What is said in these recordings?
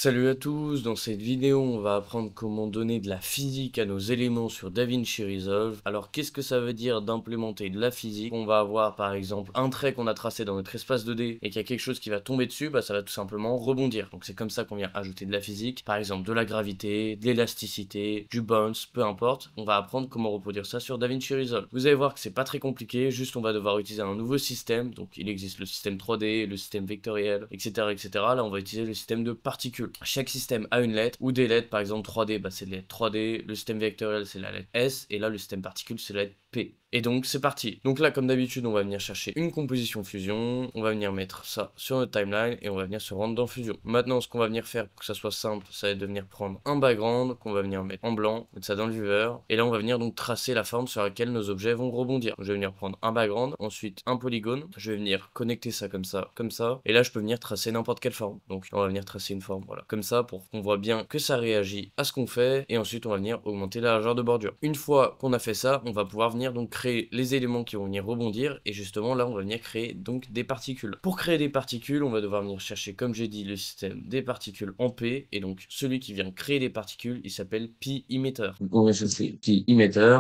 Salut à tous, dans cette vidéo on va apprendre comment donner de la physique à nos éléments sur DaVinci Resolve. Alors qu'est-ce que ça veut dire d'implémenter de la physique? On va avoir par exemple un trait qu'on a tracé dans notre espace 2D et qu'il y a quelque chose qui va tomber dessus, ça va tout simplement rebondir. Donc c'est comme ça qu'on vient ajouter de la physique, par exemple de la gravité, de l'élasticité, du bounce, peu importe. On va apprendre comment reproduire ça sur DaVinci Resolve. Vous allez voir que c'est pas très compliqué, juste on va devoir utiliser un nouveau système. Donc il existe le système 3D, le système vectoriel, etc. etc. Là on va utiliser le système de particules. Chaque système a une lettre ou des lettres, par exemple 3D, c'est la lettre 3D, le système vectoriel c'est la lettre S, et là le système particule c'est la lettre P. Et donc c'est parti. Donc là comme d'habitude on va venir chercher une composition fusion, on va venir mettre ça sur notre timeline et on va venir se rendre dans fusion. Maintenant ce qu'on va venir faire pour que ça soit simple, ça va être de venir prendre un background qu'on va venir mettre en blanc, mettre ça dans le viewer, et là on va venir donc tracer la forme sur laquelle nos objets vont rebondir. Je vais venir prendre un background, ensuite un polygone, je vais venir connecter ça, et là je peux venir tracer n'importe quelle forme. Donc on va venir tracer une forme, voilà, comme ça pour qu'on voit bien que ça réagit à ce qu'on fait, et ensuite on va venir augmenter la largeur de bordure. Une fois qu'on a fait ça, on va pouvoir venir donc créer les éléments qui vont venir rebondir, et justement là on va venir créer donc des particules. Pour créer des particules, on va devoir venir chercher, comme j'ai dit, le système des particules en P, et donc celui qui vient créer des particules, il s'appelle pi emitter. Donc on va chercher pi emitter,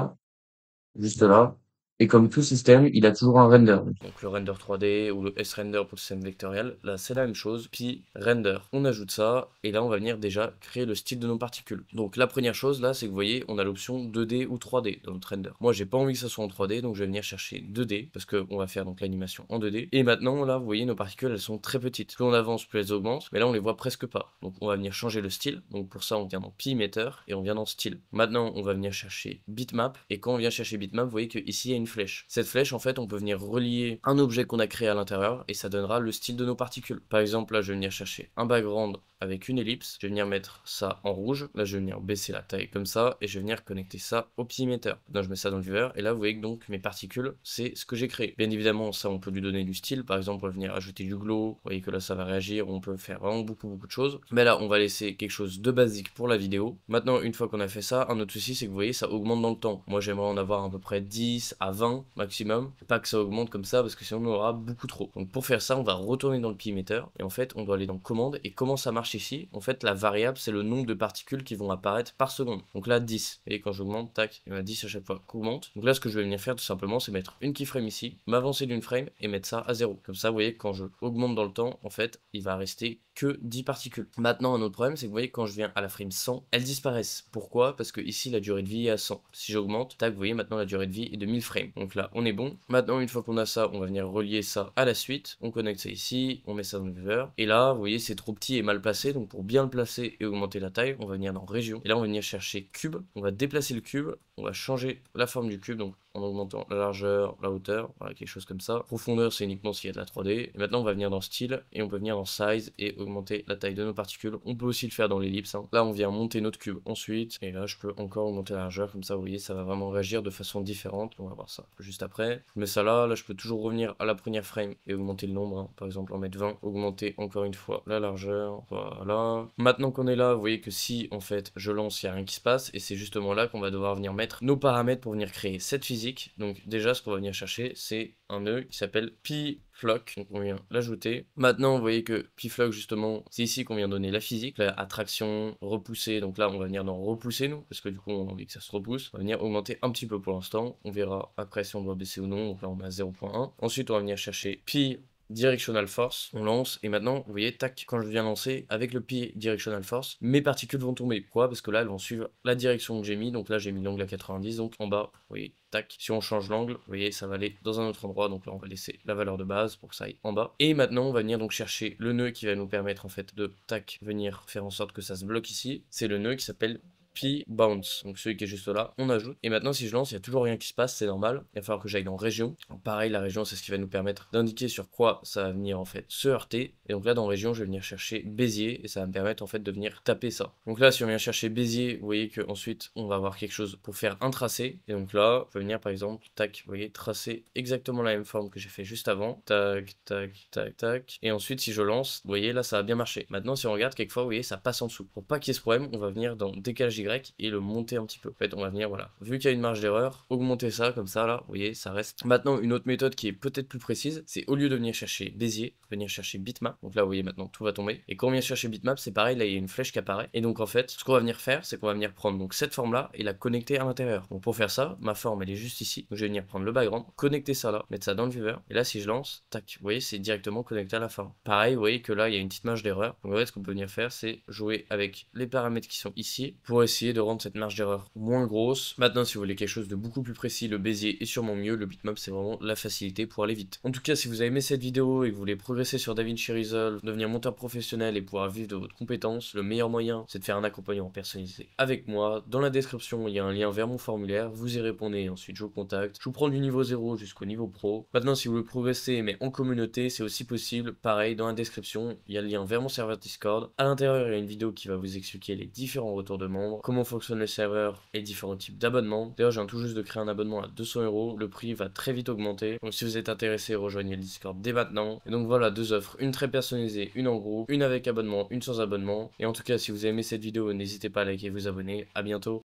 juste là. Et comme tout système, il a toujours un render. Donc le render 3D ou le S-render pour le système vectoriel, là c'est la même chose, puis render. On ajoute ça, et là on va venir déjà créer le style de nos particules. Donc la première chose là, c'est que vous voyez, on a l'option 2D ou 3D dans notre render. Moi j'ai pas envie que ça soit en 3D, donc je vais venir chercher 2D, parce qu'on va faire donc l'animation en 2D. Et maintenant là, vous voyez, nos particules elles sont très petites. Plus on avance, plus elles augmentent, mais là on les voit presque pas. Donc on va venir changer le style. Donc pour ça on vient dans pi emitter, et on vient dans style. Maintenant on va venir chercher bitmap, et quand on vient chercher bitmap, vous voyez que ici il y a une flèche. Cette flèche, en fait, on peut venir relier un objet qu'on a créé à l'intérieur et ça donnera le style de nos particules. Par exemple, là, je vais venir chercher un background avec une ellipse. Je vais venir mettre ça en rouge. Là, je vais venir baisser la taille comme ça et je vais venir connecter ça au pi emitter. Donc, je mets ça dans le viewer et là, vous voyez que donc mes particules, c'est ce que j'ai créé. Bien évidemment, ça, on peut lui donner du style. Par exemple, on va venir ajouter du glow. Vous voyez que là, ça va réagir. On peut faire vraiment beaucoup de choses. Mais là, on va laisser quelque chose de basique pour la vidéo. Maintenant, une fois qu'on a fait ça, un autre souci, c'est que vous voyez, ça augmente dans le temps. Moi, j'aimerais en avoir à peu près 10 à 20 maximum, pas que ça augmente comme ça parce que sinon on aura beaucoup trop. Donc pour faire ça, on va retourner dans le pi emitter et en fait on doit aller dans commande. Et comment ça marche ici? En fait la variable c'est le nombre de particules qui vont apparaître par seconde. Donc là 10, et quand j'augmente, tac, il y en a 10 à chaque fois qu'augmente. Donc là ce que je vais venir faire tout simplement, c'est mettre une keyframe ici, m'avancer d'une frame et mettre ça à 0. Comme ça vous voyez, quand je augmente dans le temps, en fait il va rester que 10 particules. Maintenant un autre problème, c'est que vous voyez, quand je viens à la frame 100, elles disparaissent. Pourquoi? Parce que ici la durée de vie est à 100. Si j'augmente, tac, vous voyez, maintenant la durée de vie est de 1000 frames. Donc là on est bon. Maintenant, une fois qu'on a ça, on va venir relier ça à la suite. On connecte ça ici, on met ça dans le viewer. Et là, vous voyez, c'est trop petit et mal placé. Donc pour bien le placer et augmenter la taille, on va venir dans région. Et là, on va venir chercher cube. On va déplacer le cube. On va changer la forme du cube. Donc en augmentant la largeur, la hauteur, voilà, quelque chose comme ça. Profondeur, c'est uniquement s'il y a de la 3D. Et maintenant, on va venir dans style et on peut venir dans size et augmenter la taille de nos particules. On peut aussi le faire dans l'ellipse. Là, on vient monter notre cube ensuite. Et là, je peux encore augmenter la largeur. Comme ça, vous voyez, ça va vraiment réagir de façon différente. On va voir ça juste après. Je mets ça là, je peux toujours revenir à la première frame et augmenter le nombre, Par exemple en mettre 20, augmenter encore une fois la largeur, voilà. Maintenant qu'on est là, vous voyez que si en fait je lance, il n'y a rien qui se passe, et c'est justement là qu'on va devoir venir mettre nos paramètres pour venir créer cette physique. Donc déjà ce qu'on va venir chercher, c'est un nœud qui s'appelle pflock, donc on vient l'ajouter. Maintenant vous voyez que pflock justement, c'est ici qu'on vient donner la physique, la attraction, repousser, donc là on va venir dans repousser nous, parce que du coup on a envie que ça se repousse. On va venir augmenter un petit peu pour l'instant, on verra après si on doit baisser ou non, donc là on met à 0.1. Ensuite on va venir chercher pi directional force, on lance, et maintenant, vous voyez, tac, quand je viens lancer, avec le pi directional force, mes particules vont tomber. Pourquoi? Parce que là, elles vont suivre la direction que j'ai mis, donc là, j'ai mis l'angle à 90, donc en bas, vous voyez, tac, si on change l'angle, vous voyez, ça va aller dans un autre endroit, donc là, on va laisser la valeur de base pour que ça aille en bas. Et maintenant, on va venir donc chercher le nœud qui va nous permettre, en fait, de, tac, venir faire en sorte que ça se bloque ici. C'est le nœud qui s'appelle pi bounce, donc celui qui est juste là, on ajoute. Et maintenant si je lance, il n'y a toujours rien qui se passe, c'est normal. Il va falloir que j'aille dans région. Donc, pareil, la région c'est ce qui va nous permettre d'indiquer sur quoi ça va venir en fait se heurter. Et donc là dans région, je vais venir chercher Bézier et ça va me permettre en fait de venir taper ça. Donc là si on vient chercher Bézier, vous voyez que ensuite on va avoir quelque chose pour faire un tracé. Et donc là, on peut venir par exemple, tac, vous voyez, tracer exactement la même forme que j'ai fait juste avant. Tac, tac, tac, tac. Et ensuite si je lance, vous voyez là ça a bien marché. Maintenant si on regarde, quelquefois vous voyez ça passe en dessous. Pour pas qu'il y ait ce problème, on va venir dans décalage Y et le monter un petit peu. En fait, on va venir, voilà, vu qu'il y a une marge d'erreur, augmenter ça comme ça là, vous voyez, ça reste. Maintenant, une autre méthode qui est peut-être plus précise, c'est au lieu de venir chercher Bézier, venir chercher bitmap. Donc là, vous voyez maintenant, tout va tomber. Et quand on vient chercher bitmap, c'est pareil, là, il y a une flèche qui apparaît. Et donc, en fait, ce qu'on va venir faire, c'est qu'on va venir prendre donc cette forme-là et la connecter à l'intérieur. Donc, pour faire ça, ma forme, elle est juste ici. Donc, je vais venir prendre le background, connecter ça là, mettre ça dans le viewer. Et là, si je lance, tac, vous voyez, c'est directement connecté à la forme. Pareil, vous voyez que là, il y a une petite marge d'erreur. Donc, en fait, ce qu'on peut venir faire, c'est jouer avec les paramètres qui sont ici pour essayer de rendre cette marge d'erreur moins grosse. Maintenant, si vous voulez quelque chose de beaucoup plus précis, le Bézier est sûrement mieux. Le bitmap, c'est vraiment la facilité pour aller vite. En tout cas, si vous avez aimé cette vidéo et que vous voulez progresser sur DaVinci Resolve, devenir monteur professionnel et pouvoir vivre de votre compétence, le meilleur moyen, c'est de faire un accompagnement personnalisé avec moi. Dans la description, il y a un lien vers mon formulaire. Vous y répondez, ensuite je vous contacte. Je vous prends du niveau 0 jusqu'au niveau pro. Maintenant, si vous voulez progresser, mais en communauté, c'est aussi possible. Pareil, dans la description, il y a le lien vers mon serveur Discord. À l'intérieur, il y a une vidéo qui va vous expliquer les différents retours de membres, comment fonctionne le serveur et différents types d'abonnements. D'ailleurs, je viens tout juste de créer un abonnement à 200 €. Le prix va très vite augmenter. Donc, si vous êtes intéressé, rejoignez le Discord dès maintenant. Et donc voilà, deux offres, une très personnalisée, une en groupe, une avec abonnement, une sans abonnement. Et en tout cas, si vous avez aimé cette vidéo, n'hésitez pas à liker et vous abonner. À bientôt.